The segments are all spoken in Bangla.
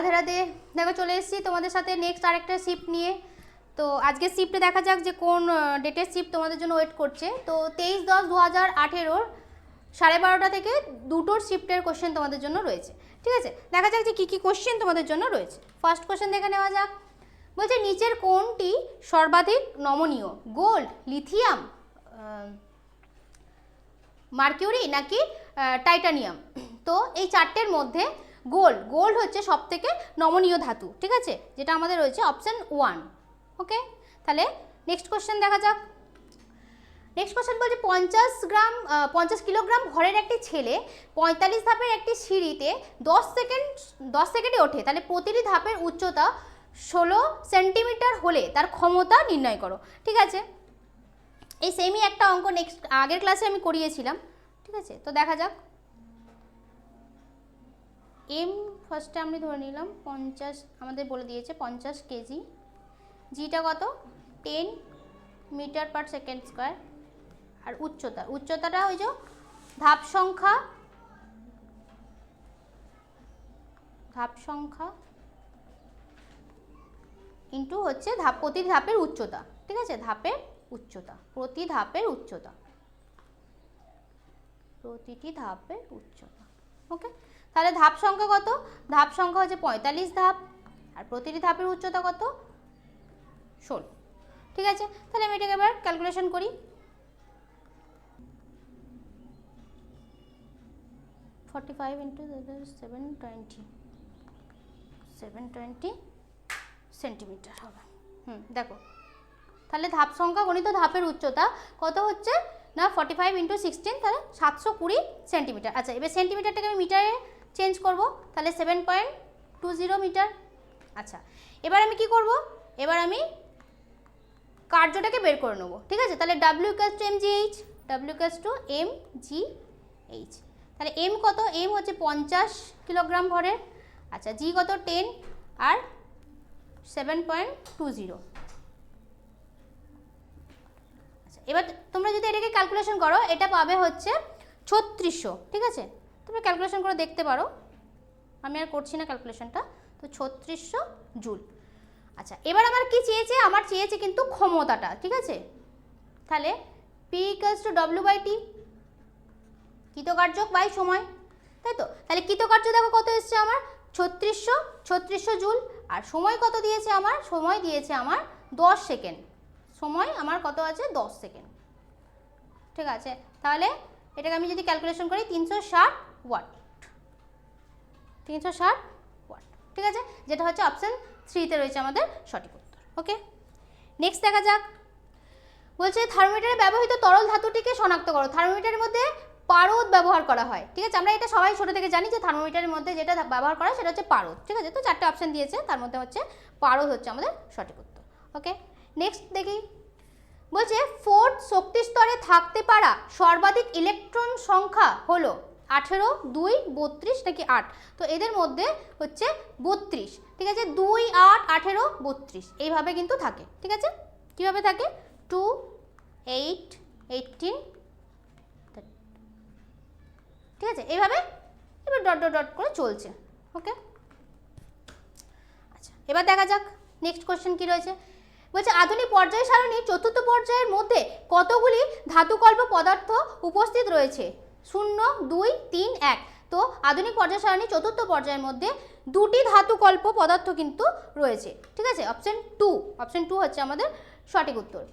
রাধে রাধে। দেখো চলে এসেছি তোমাদের সাথে নেক্সট আরেকটা শিফট নিয়ে। তো আজকে শিফটে দেখা যাক যে কোন ডেটের শিফট তোমাদের জন্য ওয়েট করছে। তো 23/10/2018 12:30 থেকে দুটোর শিফটের কোশ্চেন তোমাদের জন্য রয়েছে। ঠিক আছে, দেখা যাক যে কী কী কোশ্চেন তোমাদের জন্য রয়েছে। ফার্স্ট কোশ্চেন দেখে নেওয়া যাক। বলছে নিচের কোনটি সর্বাধিক নমনীয়, গোল্ড, লিথিয়াম, মার্কিউরি নাকি টাইটানিয়াম? তো এই চারটের মধ্যে গোল্ড হচ্ছে সব থেকে নমনীয় ধাতু। ঠিক আছে, যেটা আমাদের রয়েছে অপশান 1। ওকে, তাহলে নেক্সট কোশ্চেন দেখা যাক। নেক্সট কোশ্চেন বলছে 50 কিলোগ্রাম ভরের একটি ছেলে 45 ধাপের একটি সিঁড়িতে 10 সেকেন্ডে ওঠে, তাহলে প্রতিটি ধাপের উচ্চতা 16 সেন্টিমিটার হলে তার ক্ষমতা নির্ণয় করো। ঠিক আছে, এই সেমই একটা অঙ্ক নেক্সট আগের ক্লাসে আমি করিয়েছিলাম। ঠিক আছে, তো দেখা যাক। এম ফার্স্টে আমি ধরে নিলাম 50, আমাদের বলে দিয়েছে 50 কেজি। জিটা কত? 10 মিটার পার সেকেন্ড স্কোয়ার। আর উচ্চতাটা ওই যে ধাপ সংখ্যা ইন্টু হচ্ছে প্রতি ধাপের উচ্চতা। ঠিক আছে, প্রতি ধাপের উচ্চতা, প্রতিটি ধাপের উচ্চতা। ওকে, তাহলে ধাপ সংখ্যা কত? ধাপ সংখ্যা হচ্ছে 45 ধাপ, আর প্রতিটি ধাপের উচ্চতা কত? 16। ঠিক আছে, তাহলে আমি এটাকে এবার ক্যালকুলেশন করি। 45 ইন্টু 720 সেন্টিমিটার হবে। দেখো তাহলে ধাপ সংখ্যা গণিত ধাপের উচ্চতা কত হচ্ছে না 45 ইন্টু 16, তাহলে 720 সেন্টিমিটার। আচ্ছা, এবার সেন্টিমিটারটাকে আমি মিটারে চেঞ্জ করব, তাহলে 7.20 মিটার। আচ্ছা, এবার আমি কি করব? এবার আমি কার্যটাকে বের করে নেব। ঠিক আছে, তাহলে W = mgh। তাহলে এম কত? এম হচ্ছে 50 কিলোগ্রাম ভরের। আচ্ছা, জি কত? 10 আর 7.20। আচ্ছা, এবার তোমরা যদি এটাকে ক্যালকুলেশন করো, এটা পাবে হচ্ছে 3600। ঠিক আছে, তোমরা ক্যালকুলেশন করে দেখতে পারো, আমি আর করছি না ক্যালকুলেশনটা। তো 3600 জুল। আচ্ছা, এবার আমার কি চেয়েছে? আমার চেয়েছে কিন্তু ক্ষমতাটা। ঠিক আছে, তাহলে P = W/T, কৃতকার্য বাই সময়, তাই তো? তাহলে কৃতকার্য দেখো কত এসছে আমার? 3600 জুল। আর সময় কত দিয়েছে আমার? সময় দিয়েছে আমার 10 সেকেন্ড। সময় আমার কত আছে? 10 সেকেন্ড। ঠিক আছে, তাহলে এটাকে আমি যদি ক্যালকুলেশন করি 360 ওয়াট। 360 ওয়াট। ঠিক আছে, যেটা হচ্ছে অপশান 3তে রয়েছে আমাদের সঠিক উত্তর। ওকে, নেক্সট দেখা যাক। বলছে থার্মোমিটারে ব্যবহৃত তরল ধাতুটিকে শনাক্ত করো। থার্মোমিটারের মধ্যে পারদ ব্যবহার করা হয়। ঠিক আছে, আমরা এটা সবাই ছোটো থেকে জানি যে থার্মোমিটারের মধ্যে যেটা ব্যবহার করা হয় সেটা হচ্ছে পারদ। ঠিক আছে, তো 4টে অপশান দিয়েছে, তার মধ্যে হচ্ছে পারদ হচ্ছে আমাদের সঠিক উত্তর। ওকে, নেক্সট দেখি। বলছে ফোর্থ শক্তি স্তরে থাকতে পারা সর্বাধিক ইলেকট্রন সংখ্যা হলো 18, 2, 32 নাকি 8? তো এদের মধ্যে হচ্ছে 32। ঠিক আছে, 2, 8, 18, 32 এইভাবে কিন্তু থাকে। ঠিক আছে, কীভাবে থাকে? 2, 8, 18। ঠিক আছে, এইভাবে এবার ডট ডট ডট করে চলছে। ওকে, আচ্ছা, এবার দেখা যাক নেক্সট কোশ্চেন কি রয়েছে। বলছে আধুনিক পর্যায় সারণী চতুর্থ পর্যায়ের মধ্যে কতগুলি ধাতুকল্প পদার্থ উপস্থিত রয়েছে? 0, 2, 3, 1। তো আধুনিক পর্যায় সারণী চতুর্থ পর্যায়ের মধ্যে 2টি ধাতুকল্প পদার্থ কিন্তু রয়েছে। ঠিক আছে, অপশন 2 হচ্ছে আমাদের সঠিক উত্তর।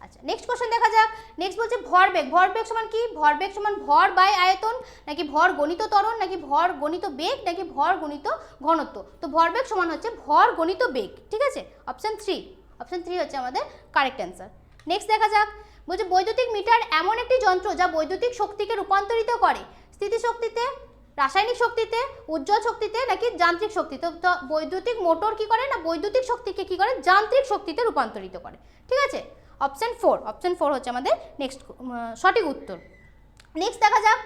আচ্ছা, নেক্সট কোশ্চেন দেখা যাক। নেক্সট বলছে ভরবেগ সমান কি? ভরবেগ সমান ভর বাই আয়তন, নাকি ভর গণিত ত্বরণ, নাকি ভর গণিত বেগ, নাকি ভর গণিত ঘনত্ব? তো ভরবেগ সমান হচ্ছে ভর গণিত বেগ। ঠিক আছে, অপশন 3 হচ্ছে আমাদের কারেক্ট অ্যান্সার। নেক্সট দেখা যাক। বলছে বৈদ্যুতিক মিটার এমন একটি যন্ত্র যা বৈদ্যুতিক শক্তিকে রূপান্তরিত করে স্থিতিশক্তিতে, রাসায়নিক শক্তিতে, উজ্জ্বল শক্তিতে, নাকি যান্ত্রিক শক্তিতে? তো বৈদ্যুতিক মোটর কি করে না বৈদ্যুতিক শক্তিকে কি করে? যান্ত্রিক শক্তিতে রূপান্তরিত করে। ঠিক আছে, অপশন 4 হচ্ছে আমাদের নেক্সট সঠিক উত্তর। নেক্সট দেখা যাক।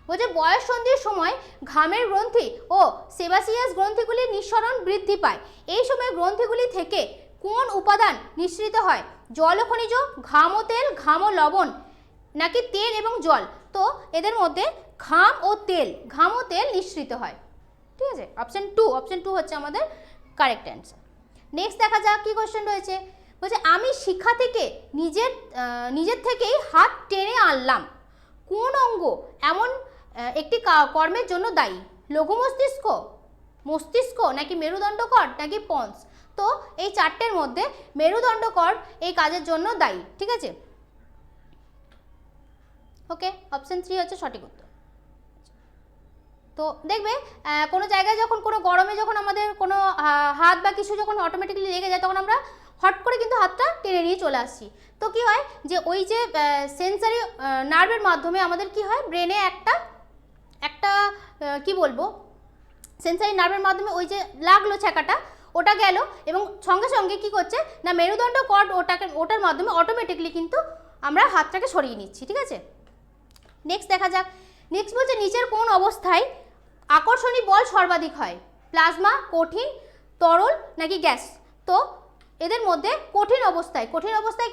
বলছে বয়স সন্ধির সময় ঘামের গ্রন্থি ও সেবাসিয়াস গ্রন্থিগুলির নিঃসরণ বৃদ্ধি পায়। এই সময় গ্রন্থিগুলি থেকে কোন উপাদান নিঃসৃত হয়? জল ও খনিজ, ঘাম ও তেল, ঘাম ও লবণ, নাকি তেল এবং জল? তো এদের মধ্যে ঘাম ও তেল নিঃসৃত হয়। ঠিক আছে, অপশন টু হচ্ছে আমাদের কারেক্ট অ্যান্সার। নেক্সট দেখা যাক কি কোশ্চেন রয়েছে। বলছে আমি শিখা থেকে নিজের থেকেই হাত টেনে আনলাম, কোন অঙ্গ এমন একটি কর্মের জন্য দায়ী? লঘু মস্তিষ্ক, মস্তিষ্ক নাকি মেরুদণ্ডকর্ড নাকি পন্স? তো এই চারটের মধ্যে মেরুদণ্ডকর্ড এই কাজের জন্য দায়ী। ঠিক আছে, ওকে, অপশন 3 হচ্ছে সঠিক উত্তর। তো দেখবে কোনো জায়গায় যখন কোনো গরমে যখন আমাদের কোনো হাত বা কিছু যখন অটোমেটিক্যালি লেগে যায় তখন আমরা হট করে কিন্তু হাতটা টেনে নিয়ে চলে আসছি। তো কি হয় যে ওই যে সেন্সারি নার্ভের মাধ্যমে আমাদের কি হয়, ব্রেনে একটা কি বলবো, সেন্সারি নার্ভের মাধ্যমে ওই যে লাগলো ছ্যাঁকাটা, ওটা গেল এবং সঙ্গে সঙ্গে কি করছে না মেরুদণ্ড কর্ড ওটার মাধ্যমে অটোমেটিকলি কিন্তু আমরা হাতটাকে সরিয়ে নিচ্ছি। ঠিক আছে, নেক্সট দেখা যাক। নেক্সট বলছে নিচের কোন অবস্থায় আকর্ষণী বল সর্বাধিক হয়? প্লাজমা, কঠিন, তরল নাকি গ্যাস? তো এদের মধ্যে কঠিন অবস্থায়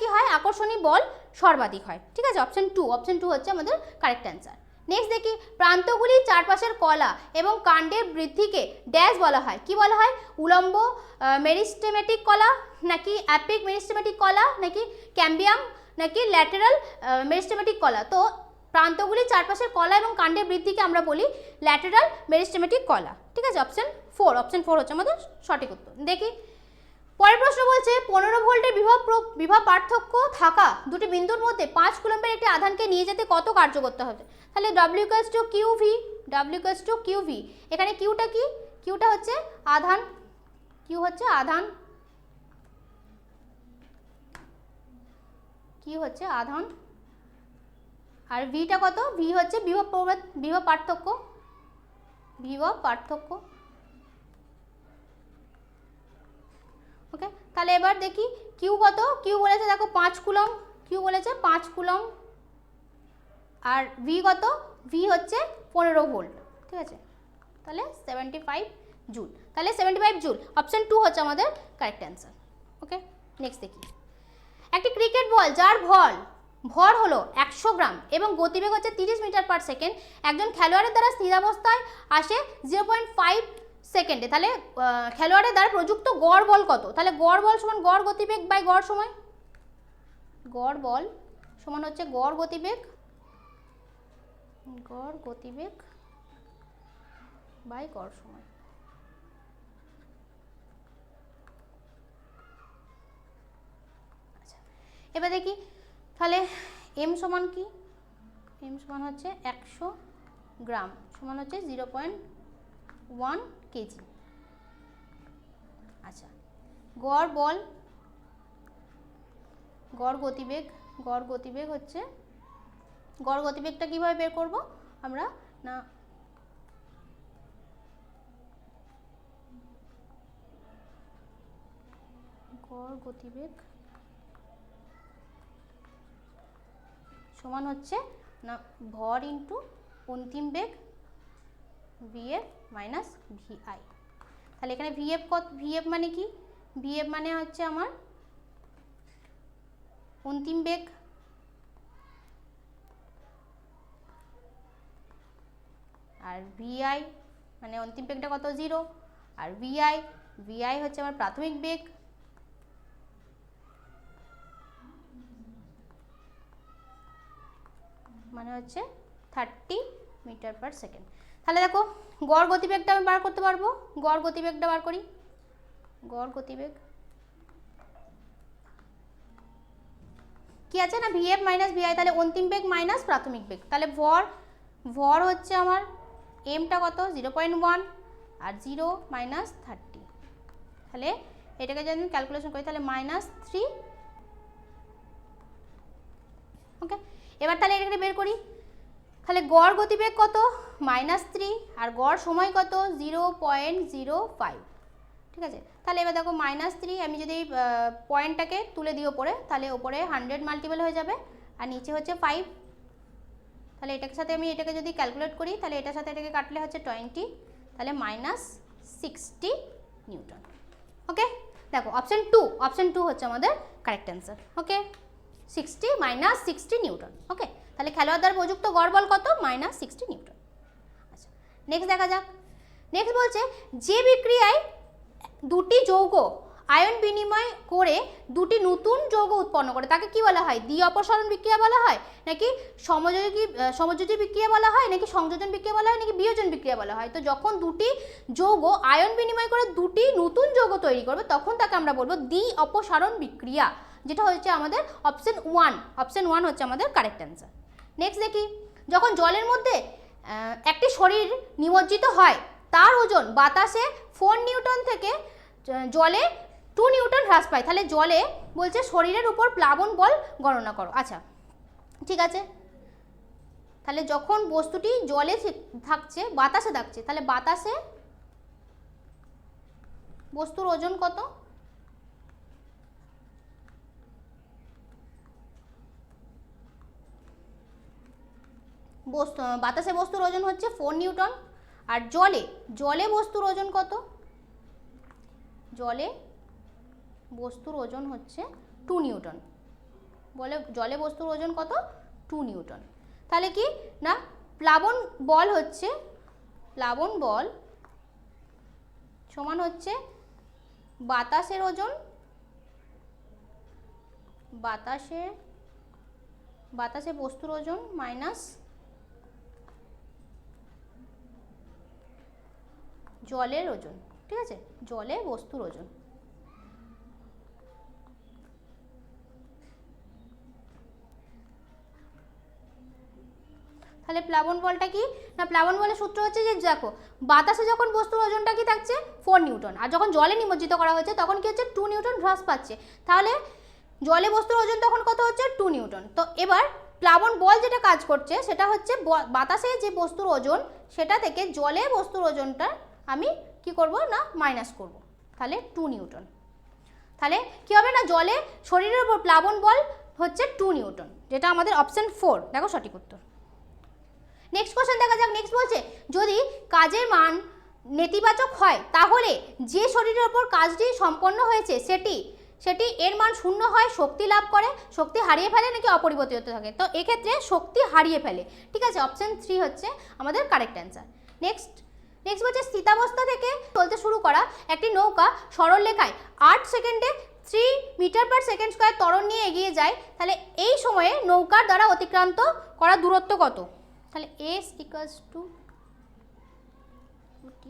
কি হয়, আকর্ষণী বল সর্বাধিক হয়। ঠিক আছে, অপশন টু হচ্ছে আমাদের কারেক্ট অ্যান্সার। নেক্সট দেখি, প্রান্তগুলির চারপাশের কলা এবং কাণ্ডের বৃদ্ধিকে ড্যাশ বলা হয়? কি বলা হয়? উলম্ব মেরিস্টেমেটিক কলা নাকি অ্যাপিক মেরিস্টেমেটিক কলা নাকি ক্যাম্বিয়াম নাকি ল্যাটেরাল মেরিস্টেমেটিক কলা? তো প্রান্তগুলির চারপাশের কলা এবং কাণ্ডের বৃদ্ধিকে আমরা বলি ল্যাটেরাল মেরিস্টেমেটিক কলা। ঠিক আছে, অপশন ফোর হচ্ছে আমাদের সঠিক উত্তর। দেখি পরের প্রশ্ন বলছে 15 ভোল্টের বিভব পার্থক্য থাকা দুটি বিন্দুর মধ্যে 5 কুলম্বের একটি আধানকে নিয়ে যেতে কত কার্য করতে হবে? তাহলে W = QV, এখানে কিউটা কি? কিউটা হচ্ছে আধান, কিউ হচ্ছে আধান, আর ভিটা কত? ভি হচ্ছে বিভব পার্থক্য। ওকে, তাহলে এবার দেখি কিউ কত? কিউ বলেছে দেখো 5 কুলম্ব, আর ভি কত? ভি হচ্ছে 15 ভোল্ট। ঠিক আছে, তাহলে 75 জুল। তাহলে 75 জুল, অপশন 2 হচ্ছে আমাদের কারেক্ট অ্যান্সার। ওকে, নেক্সট দেখি, একটি ক্রিকেট বল যার ভর হলো 100 গ্রাম এবং গতিবেগ হচ্ছে 30 মিটার পার সেকেন্ড একজন খেলোয়াড়ের দ্বারা স্থিরাবস্থায় আসে 0.5 সেকেন্ডে, তাহলে খেলোয়াড়ের দ্বারা প্রযুক্ত গড় বল কত? তাহলে গড় বল সমান গড় গতিবেগ বাই গড় সময়। গড় বল সমান হচ্ছে গড় গতিবেগ বাই গড় সময়। আচ্ছা, এবার দেখি তাহলে এম সমান কি? এম সমান হচ্ছে 100 গ্রাম সমান হচ্ছে 0.1 কেজি। আচ্ছা, গড় বল, গড় গতিবেগ হচ্ছে, গড় গতিবেগটা কিভাবে বের করব আমরা? না গড় গতিবেগ সমান হচ্ছে না ভর ইন্টু অন্তিম বেগ ভিএফ মাইনাস ভিআই। তাহলে এখানে ভিএফ মানে কি? ভিএফ মানে হচ্ছে আমার অন্তিম বেগ, আর ভিআই মানে অন্তিম বেগটা কত? 0, আর ভিআই হচ্ছে আমার প্রাথমিক বেগ, মানে হচ্ছে 30 মিটার পার সেকেন্ড। তাহলে দেখো গড় গতিবেগটা আমি বার করতে পারবো। গড় গতিবেগটা বার করি। গড় গতিবেগ কি আছে না ভিএফ মাইনাস ভিআই, তাহলে অন্তিম বেগ মাইনাস প্রাথমিক বেগ। তাহলে ভর হচ্ছে আমার এমটা কত? 0.1 আর 0 মাইনাস 30, তাহলে এটাকে যদি আমি ক্যালকুলেশন করি তাহলে -3। ওকে, এবার তাহলে এটাকে বের করি। তাহলে গড় গতিবেগ কত? -3 আর গড় সময় কত? 0.05। ঠিক আছে, তাহলে এবার দেখো -3 আমি যদি পয়েন্টটাকে তুলে দিই ওপরে, তাহলে ওপরে 100 মাল্টিপল হয়ে যাবে আর নিচে হচ্ছে 5। তাহলে এটার সাথে আমি এটাকে যদি ক্যালকুলেট করি তাহলে এটার সাথে এটাকে কাটলে হচ্ছে 20, তাহলে -60 নিউটন। ওকে, দেখো অপশন টু হচ্ছে আমাদের কারেক্ট অ্যান্সার। ওকে, 60 নিউটন। ওকে, তাহলে খেলোয়াড় দ্বারা প্রযুক্ত গড় বল কত? -60 নিউটন। আচ্ছা, নেক্সট দেখা যাক। নেক্সট বলছে যে বিক্রিয়ায় দুটি যৌগ আয়ন বিনিময় করে দুটি নতুন যৌগ উৎপন্ন করে তাকে কি বলা হয়? দ্বি অপসারণ বিক্রিয়া বলা হয়, নাকি সমযোজী বিক্রিয়া বলা হয়, নাকি সংযোজন বিক্রিয়া বলা হয়, নাকি বিয়োজন বিক্রিয়া বলা হয়? তো যখন দুটি যৌগ আয়ন বিনিময় করে দুটি নতুন যৌগ তৈরি করবে তখন তাকে আমরা বলবো দ্বি অপসারণ বিক্রিয়া, যেটা হচ্ছে আমাদের অপশন 1। অপশন 1 হচ্ছে আমাদের কারেক্ট অ্যান্সার। নেক্সট দেখি, যখন জলের মধ্যে একটি শরীর নিমজ্জিত হয় তার ওজন বাতাসে 4 নিউটন থেকে জলে 2 নিউটন হ্রাস পায়, তাহলে জলে বলছে শরীরের উপর প্লাবন বল গণনা করো। আচ্ছা ঠিক আছে, তাহলে যখন বস্তুটি জলে থাকছে বাতাসে থাকছে, তাহলে বাতাসে বস্তুর ওজন কত? বাতাসে বস্তুর ওজন হচ্ছে 4 নিউটন, আর জলে বস্তুর ওজন কত? জলে বস্তুর ওজন হচ্ছে 2 নিউটন। জলে বস্তুর ওজন কত? 2 নিউটন। তাহলে কি না, প্লাবন বল সমান হচ্ছে বাতাসের ওজন, বাতাসে বস্তুর ওজন মাইনাস জলের ওজন। ঠিক আছে, জলে বস্তুর ওজন। তাহলে প্লাবন বলটা কি না, প্লাবন বলের সূত্র হচ্ছে যে দেখো বাতাসে যখন বস্তুর ওজনটা কি থাকছে 4 নিউটন, আর যখন জলে নিমজ্জিত করা হয়েছে তখন কি হচ্ছে 2 নিউটন হ্রাস পাচ্ছে, তাহলে জলে বস্তুর ওজন তখন কত হচ্ছে? 2 নিউটন। তো এবার প্লাবন বল যেটা কাজ করছে সেটা হচ্ছে বাতাসে যে বস্তুর ওজন সেটা থেকে জলে বস্তুর ওজনটা আমি কি করব না মাইনাস করব, তাহলে 2 নিউটন। তাহলে কি হবে না, জলে শরীরের উপর প্লাবন বল হচ্ছে 2 নিউটন, যেটা আমাদের অপশন 4 দেখো সঠিক উত্তর। নেক্সট কোশ্চেন দেখা যাক। নেক্সট বলছে যদি কাজের মান নেতিবাচক হয় তাহলে যে শরীরের উপর কাজটি সম্পন্ন হয়েছে সেটি এর মান 0 হয়, শক্তি লাভ করে, শক্তি হারিয়ে ফেলে, নাকি অপরিবর্তিত থাকে? তো এক্ষেত্রে শক্তি হারিয়ে ফেলে। ঠিক আছে, অপশন 3 হচ্ছে আমাদের কারেক্ট অ্যান্সার। নেক্সট বলছে স্থিতাবস্থা থেকে চলতে শুরু করা একটি নৌকা সরল রেখায় 8 সেকেন্ডে 3 মিটার পার সেকেন্ড স্কয়ার ত্বরণ নিয়ে এগিয়ে যায়, তাহলে এই সময়ে নৌকার দ্বারা অতিক্রান্ত করা দূরত্ব কত? তাহলে s equals to 2t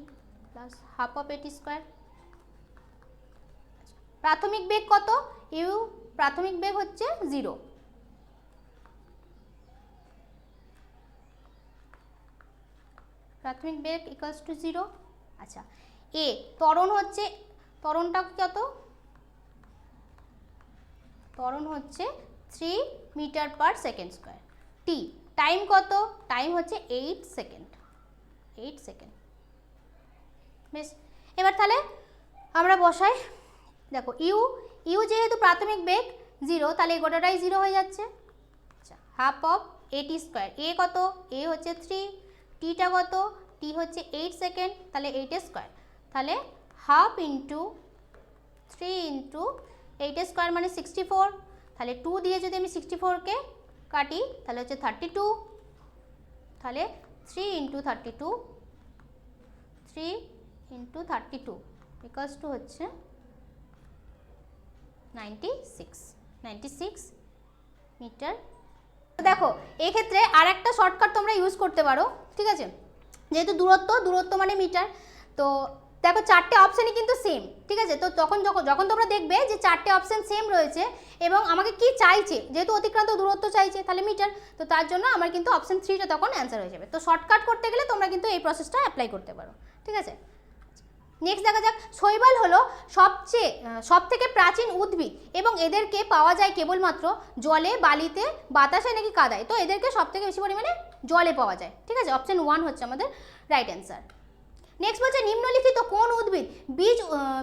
plus half of এটি স্কয়ার। প্রাথমিক বেগ কত? u প্রাথমিক বেগ হচ্ছে 0। প্রাথমিক বেগ ইকুয়ালস টু 0। আচ্ছা, a ত্বরণটা কত? ত্বরণ হচ্ছে 3 metre per second square. t time কত? টাইম হচ্ছে 8 সেকেন্ড। বেশ, এবার তাহলে আমরা বসাই। দেখো ইউ যেহেতু প্রাথমিক বেগ 0, তাহলে এই গোটাটাই 0 হয়ে যাচ্ছে। আচ্ছা, হাফ অফ এটি স্কয়ার। এ কত? এ হচ্ছে 3, টিটা কত? টি হচ্ছে 8 সেকেন্ড, তাহলে 8 স্কয়ার। তাহলে হাফ ইন্টু 3 ইন্টু 8 স্কয়ার মানে 64। তাহলে 2 দিয়ে যদি আমি 64কে কাটি তাহলে হচ্ছে 32। তাহলে 3 ইন্টু 32 ইকুয়ালস টু হচ্ছে 96 মিটার। দেখো এই ক্ষেত্রে আর একটা শর্টকাট তোমরা ইউজ করতে পারো। ঠিক আছে, যেহেতু দূরত্ব মানে মিটার, তো দেখো 4টে অপশানই কিন্তু সেম। ঠিক আছে, তো যখন তোমরা দেখবে যে 4টে অপশান সেম রয়েছে এবং আমাকে কি চাইছে, যেহেতু অতিক্রান্ত দূরত্ব চাইছে তাহলে মিটার, তো তার জন্য আমার কিন্তু অপশান 3টা তখন অ্যান্সার হয়ে যাবে। তো শর্টকাট করতে গেলে তোমরা কিন্তু এই প্রসেসটা অ্যাপ্লাই করতে পারো। ঠিক আছে, নেক্সট দেখা যাক। শৈবাল হলো সবথেকে প্রাচীন উদ্ভিদ এবং এদেরকে পাওয়া যায় কেবলমাত্র জলে, বালিতে, বাতাসে, নাকি কাদায়? তো এদেরকে সবথেকে বেশি পরিমাণে জলে পাওয়া যায়। ঠিক আছে, অপশন 1 হচ্ছে আমাদের রাইট অ্যান্সার। নেক্সট বলছে নিম্নলিখিত কোন উদ্ভিদ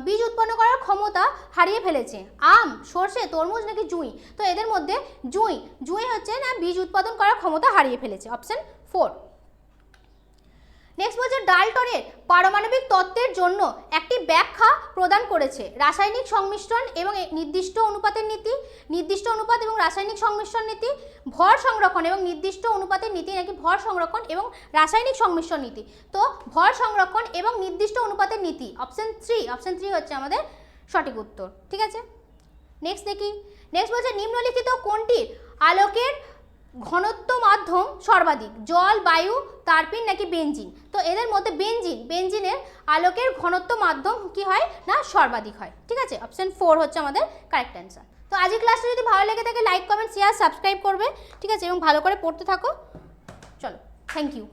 বীজ উৎপন্ন করার ক্ষমতা হারিয়ে ফেলেছে? আম, সর্ষে, তরমুজ, নাকি জুঁই? তো এদের মধ্যে জুঁই হচ্ছে না বীজ উৎপাদন করার ক্ষমতা হারিয়ে ফেলেছে, অপশন 4। নেক্সট বলছে ডাল্টনের পারমাণবিক তত্ত্বের জন্য একটি ব্যাখ্যা প্রদান করেছে। রাসায়নিক সংমিশ্রণ এবং নির্দিষ্ট অনুপাতের নীতি, নির্দিষ্ট অনুপাত এবং রাসায়নিক সংমিশ্রণ নীতি, ভর সংরক্ষণ এবং নির্দিষ্ট অনুপাতের নীতি নাকি ভর সংরক্ষণ এবং রাসায়নিক সংমিশ্রণ নীতি। তো ভর সংরক্ষণ এবং নির্দিষ্ট অনুপাতের নীতি, অপশন 3 হচ্ছে আমাদের সঠিক উত্তর। ঠিক আছে, নেক্সট দেখি। নেক্সট বলছে নিম্নলিখিত কোনটির আলোকের ঘনত্ব মাধ্যম সর্বাধিক, জল, বায়ু, তারপিন নাকি বেনজিন? তো এদের মধ্যে বেনজিনের আলোকের ঘনত্ব মাধ্যম কি হয় না সর্বাধিক হয়। ঠিক আছে, অপশন 4 হচ্ছে আমাদের কারেক্ট অ্যান্সার। তো আজকের ক্লাসটা যদি ভালো লেগে থাকে লাইক, কমেন্ট, শেয়ার, সাবস্ক্রাইব করবে। ঠিক আছে, এবং ভালো করে পড়তে থাকো। চলো, থ্যাংক ইউ।